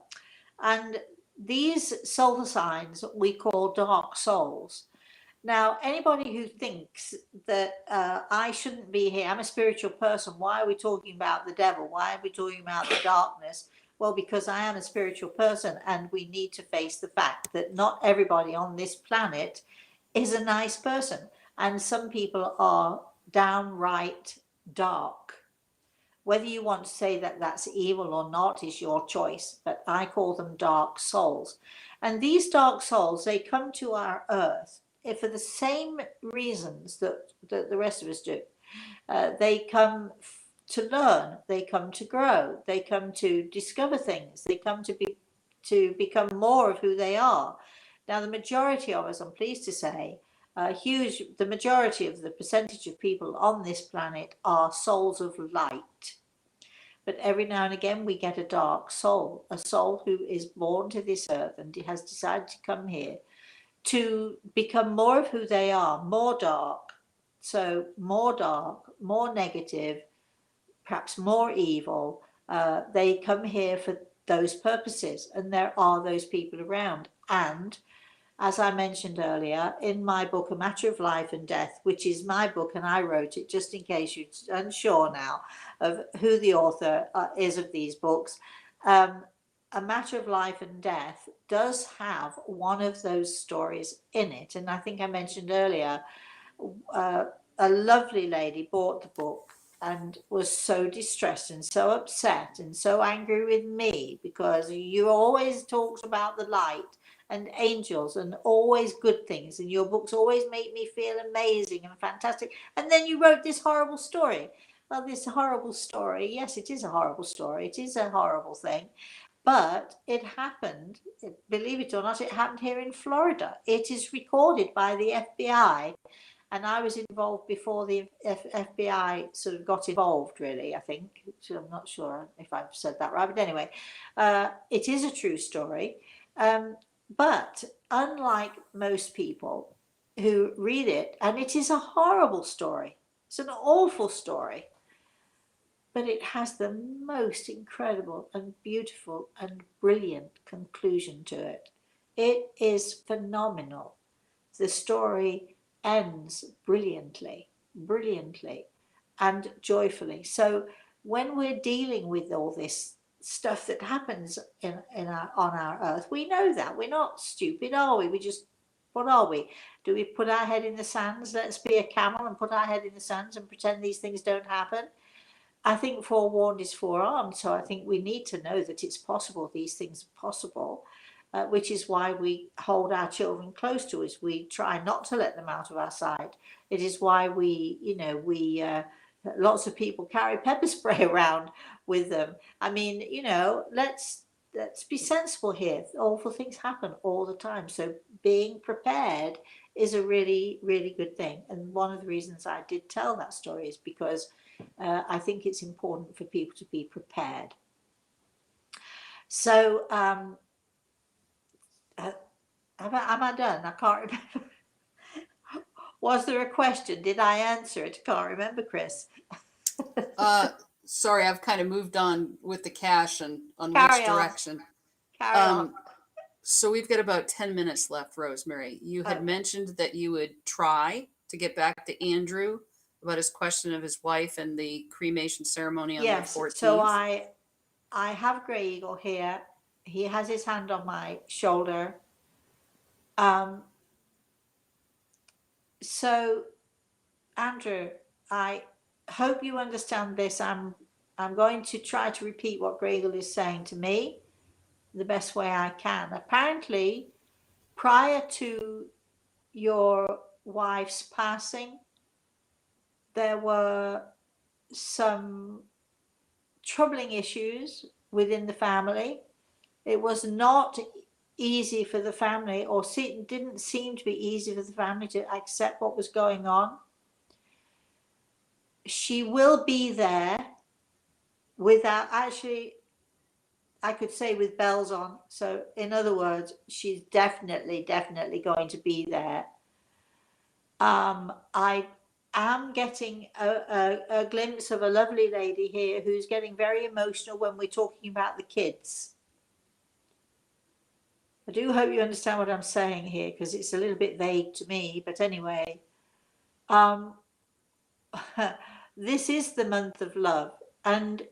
And these sulfur signs we call dark souls. Now, anybody who thinks that I shouldn't be here, I'm a spiritual person, why are we talking about the devil? Why are we talking about the darkness? Well, because I am a spiritual person and we need to face the fact that not everybody on this planet is a nice person. And some people are downright dark. Whether you want to say that that's evil or not is your choice, but I call them dark souls. And these dark souls, they come to our earth for the same reasons that the rest of us do. They come to learn, they come to grow, they come to discover things, they come to become more of who they are. Now, the majority of us, I'm pleased to say, the majority of the percentage of people on this planet are souls of light. But every now and again, we get a dark soul, a soul who is born to this earth and has decided to come here to become more of who they are, more dark. So, more dark, more negative, perhaps more evil. They come here for those purposes, and there are those people around. And as I mentioned earlier, in my book, A Matter of Life and Death, which is my book, and I wrote it just in case you're unsure now of who the author is of these books. A Matter of Life and Death does have one of those stories in it. And I think I mentioned earlier, uh, a lovely lady bought the book and was so distressed and so upset and so angry with me because you always talked about the light and angels and always good things, and your books always make me feel amazing and fantastic, and then you wrote this horrible story. Well, this horrible story, yes, it is a horrible story, it is a horrible thing, but it happened, believe it or not, it happened here in Florida. It is recorded by the FBI, and I was involved before the FBI sort of got involved, really, I think. So I'm not sure if I've said that right, but anyway, it is a true story. But unlike most people who read it, and it is a horrible story, it's an awful story, but it has the most incredible and beautiful and brilliant conclusion to it. It is phenomenal. The story ends brilliantly, brilliantly, and joyfully. So when we're dealing with all this stuff that happens on our earth, we know that we're not stupid, are we? We just, what are we? Do we put our head in the sands? Let's be a camel and put our head in the sands and pretend these things don't happen. I think forewarned is forearmed, so I think we need to know that it's possible. These things are possible. which is why we hold our children close to us. We try not to let them out of our sight. It is why lots of people carry pepper spray around with them. I mean, let's be sensible here. Awful things happen all the time. So being prepared is a really, really good thing. And one of the reasons I did tell that story is because I think it's important for people to be prepared. So, am I done? I can't remember. Was there a question? Did I answer it? I can't remember, Chris. Sorry, I've kind of moved on with the cash and on Carry which on. direction. Carry on. So we've got about 10 minutes left, Rosemary. You had mentioned that you would try to get back to Andrew about his question of his wife and the cremation ceremony on the 14th. So I have Grey Eagle here. He has his hand on my shoulder. So Andrew, I hope you understand this. I'm going to try to repeat what Grey Eagle is saying to me the best way I can. Apparently, prior to your wife's passing, there were some troubling issues within the family. It was not easy for the family, or didn't seem to be easy for the family to accept what was going on. She will be there without, actually, I could say with bells on. So in other words, she's definitely going to be there. I am getting a glimpse of a lovely lady here who's getting very emotional when we're talking about the kids. I do hope you understand what I'm saying here, because it's a little bit vague to me, but anyway, this is the month of love, and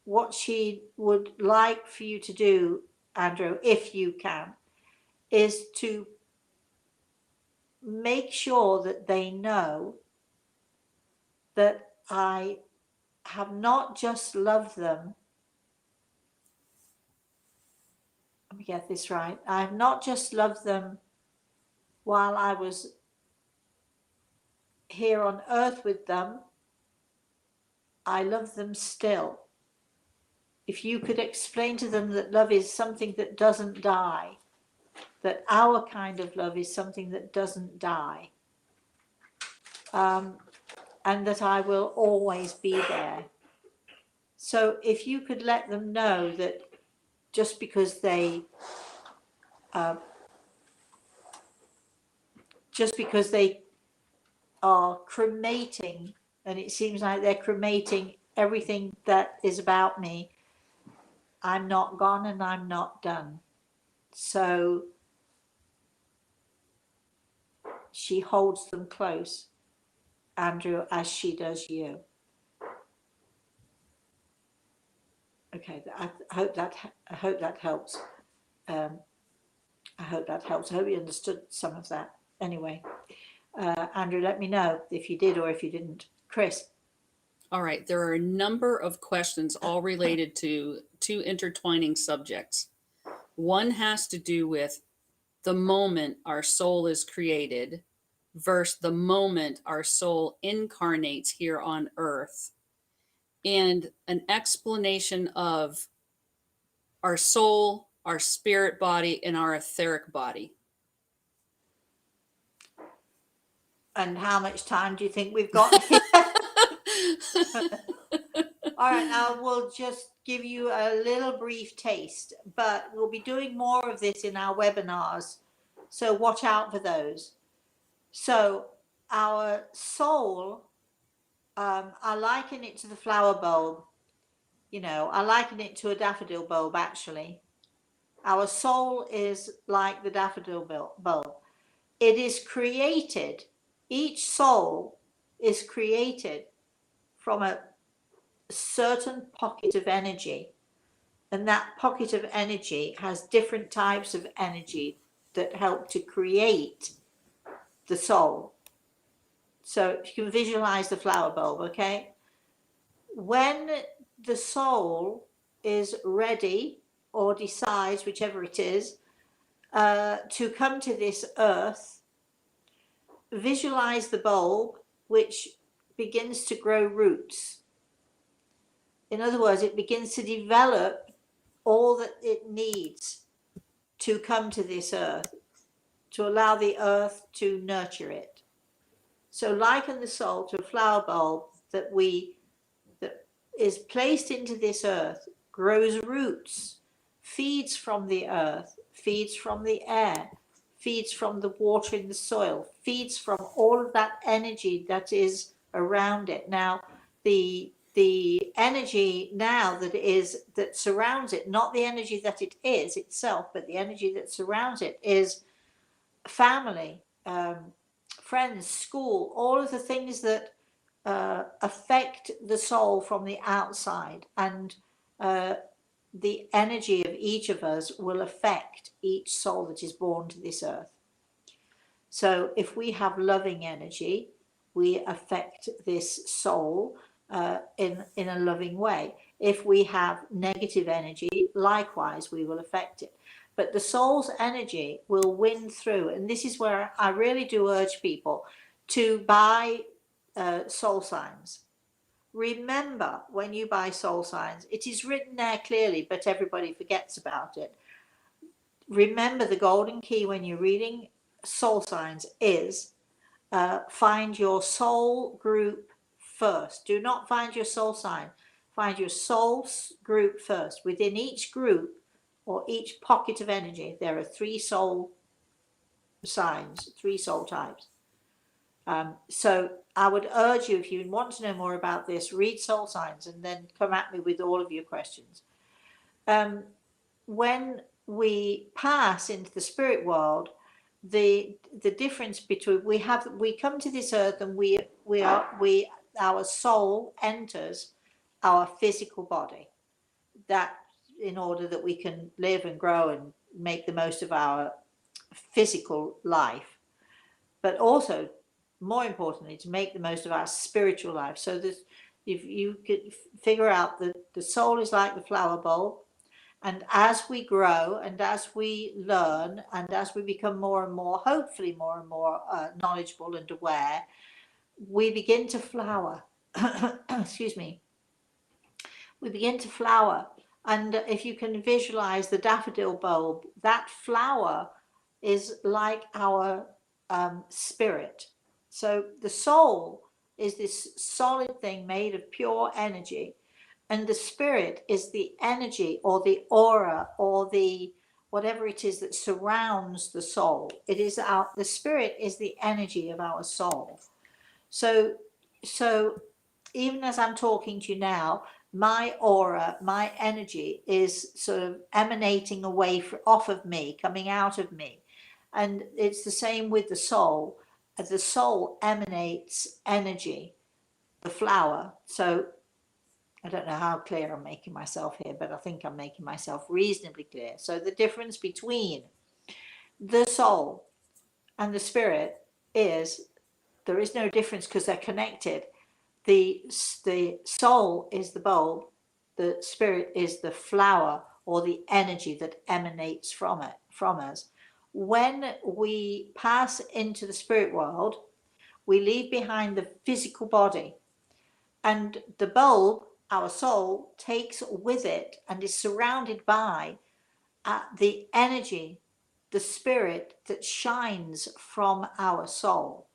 what she would like for you to do, Andrew, if you can, is to make sure that they know that I have not just loved them. Let me get this right. I have not just loved them while I was here on earth with them. I love them still. If you could explain to them that love is something that doesn't die, that our kind of love is something that doesn't die, and that I will always be there. So if you could let them know that just because they are cremating, and it seems like they're cremating everything that is about me, I'm not gone and I'm not done. So she holds them close, Andrew, as she does you. Okay, I hope that helps. I hope that helps. I hope you understood some of that. Anyway, Andrew, let me know if you did or if you didn't. Chris. All right, there are a number of questions all related to two intertwining subjects. One has to do with the moment our soul is created versus the moment our soul incarnates here on earth, and an explanation of our soul, our spirit body, and our etheric body. And how much time do you think we've got here? All right, now we'll just give you a little brief taste, but we'll be doing more of this in our webinars, so watch out for those. So our soul, I liken it to the flower bulb. I liken it to a daffodil bulb, actually. Our soul is like the daffodil bulb. It is created, each soul is created from a certain pocket of energy, and that pocket of energy has different types of energy that help to create the soul. So if you can visualize the flower bulb, okay? When the soul is ready or decides, whichever it is, to come to this earth, visualize the bulb, which begins to grow roots. In other words, it begins to develop all that it needs to come to this earth, to allow the earth to nurture it. So liken the soul to a flower bulb that is placed into this earth, grows roots, feeds from the earth, feeds from the air, feeds from the water in the soil, feeds from all of that energy that is around it. Now, the energy now that surrounds it, not the energy that it is itself, but the energy that surrounds it, is family, friends, school, all of the things that affect the soul from the outside, and the energy of each of us will affect each soul that is born to this earth. So if we have loving energy, we affect this soul in a loving way. If we have negative energy, likewise we will affect it. But the soul's energy will win through, and this is where I really do urge people to buy soul signs. Remember, when you buy soul signs, it is written there clearly, but everybody forgets about it. Remember, the golden key when you're reading soul signs is find your soul group first. Do not find your soul sign. Find your soul group first. Within each group or each pocket of energy, there are 3 soul signs, 3 soul types. So I would urge you, if you want to know more about this, read soul signs and then come at me with all of your questions. When we pass into the spirit world, the difference between we come to this earth, and our soul enters our physical body, that in order that we can live and grow and make the most of our physical life, but also, more importantly, to make the most of our spiritual life. So that if you could figure out that the soul is like the flower bulb, and as we grow and as we learn and as we become more and more, hopefully more and more knowledgeable and aware, we begin to flower. Excuse me. We begin to flower. And if you can visualize the daffodil bulb, that flower is like our spirit. So the soul is this solid thing made of pure energy, and the spirit is the energy or the aura or the whatever it is that surrounds the soul. The spirit is the energy of our soul. So even as I'm talking to you now, my aura, my energy is sort of emanating away off of me, coming out of me. And it's the same with the soul. The soul emanates energy, the flower. So I don't know how clear I'm making myself here, but I think I'm making myself reasonably clear. So the difference between the soul and the spirit is there is no difference because they're connected. The soul is the bulb, the spirit is the flower or the energy that emanates from us. When we pass into the spirit world, we leave behind the physical body, and the bulb, our soul, takes with it and is surrounded by the energy, the spirit that shines from our soul.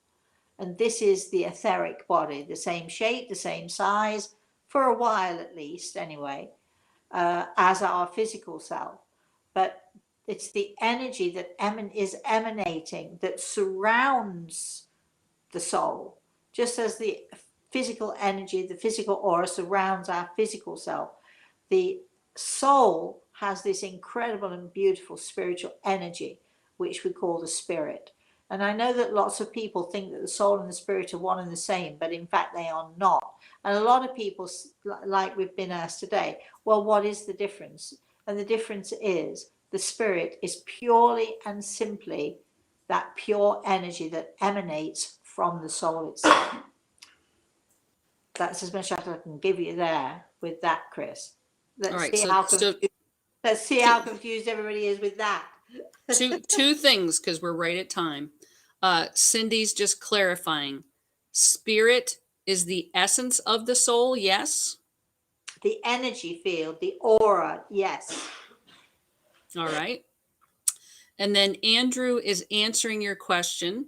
And this is the etheric body, the same shape, the same size, for a while at least anyway, as our physical self. But it's the energy that is emanating that surrounds the soul, just as the physical energy, the physical aura surrounds our physical self. The soul has this incredible and beautiful spiritual energy, which we call the spirit. And I know that lots of people think that the soul and the spirit are one and the same, but in fact they are not. And a lot of people, like we've been asked today, well, what is the difference? And the difference is the spirit is purely and simply that pure energy that emanates from the soul itself. That's as much as I can give you there with that, Chris. All Let's right. see how So confused. Let's see how confused everybody is with that. Two things, because we're right at time. Cindy's just clarifying. Spirit is the essence of the soul, yes? The energy field, the aura, yes. All right. And then Andrew is answering your question.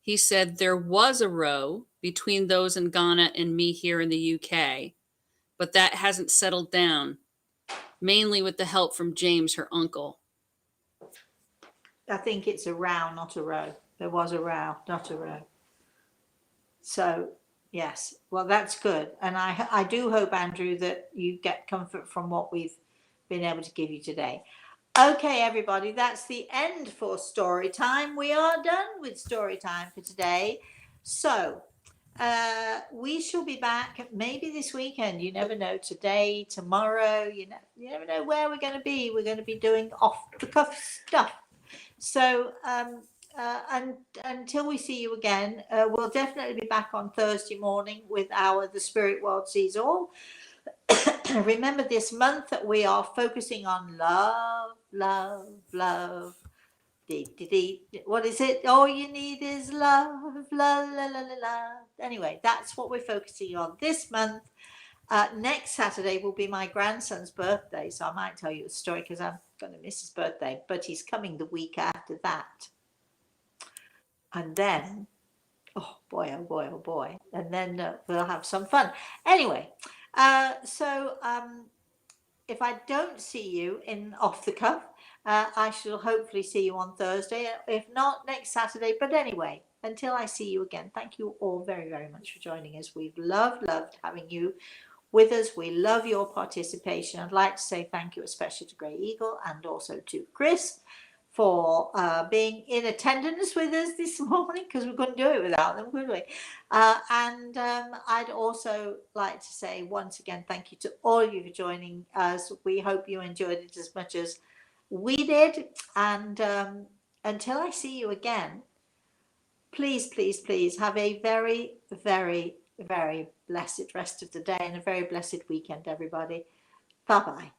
He said there was a row between those in Ghana and me here in the UK, but that hasn't settled down, mainly with the help from James, her uncle. I think it's a row, not a row. There was a row, not a row. So, yes, well, that's good. And I do hope, Andrew, that you get comfort from what we've been able to give you today. Okay, everybody, that's the end for story time. We are done with story time for today. So, we shall be back maybe this weekend. You never know. Today, tomorrow, you never know where we're going to be. We're going to be doing off the cuff stuff. So, and until we see you again, we'll definitely be back on Thursday morning with our The Spirit World Sees All. Remember, this month that we are focusing on love, love, love. What is it? All you need is love, la la la la la. Anyway, that's what we're focusing on this month. Next Saturday will be my grandson's birthday, so I might tell you a story because I'm going to miss his birthday, but he's coming the week after that. And then, oh boy, oh boy, oh boy. And then we'll have some fun. Anyway, so if I don't see you in Off the Cuff, I shall hopefully see you on Thursday. If not, next Saturday. But anyway, until I see you again, thank you all very, very much for joining us. We've loved having you with us. We love your participation. I'd like to say thank you especially to Grey Eagle and also to Chris for being in attendance with us this morning, because we couldn't do it without them, could we? And I'd also like to say once again thank you to all of you for joining us. We hope you enjoyed it as much as we did. And until I see you again, please, please, please have a very, very, very blessed rest of the day and a very blessed weekend, everybody. Bye-bye.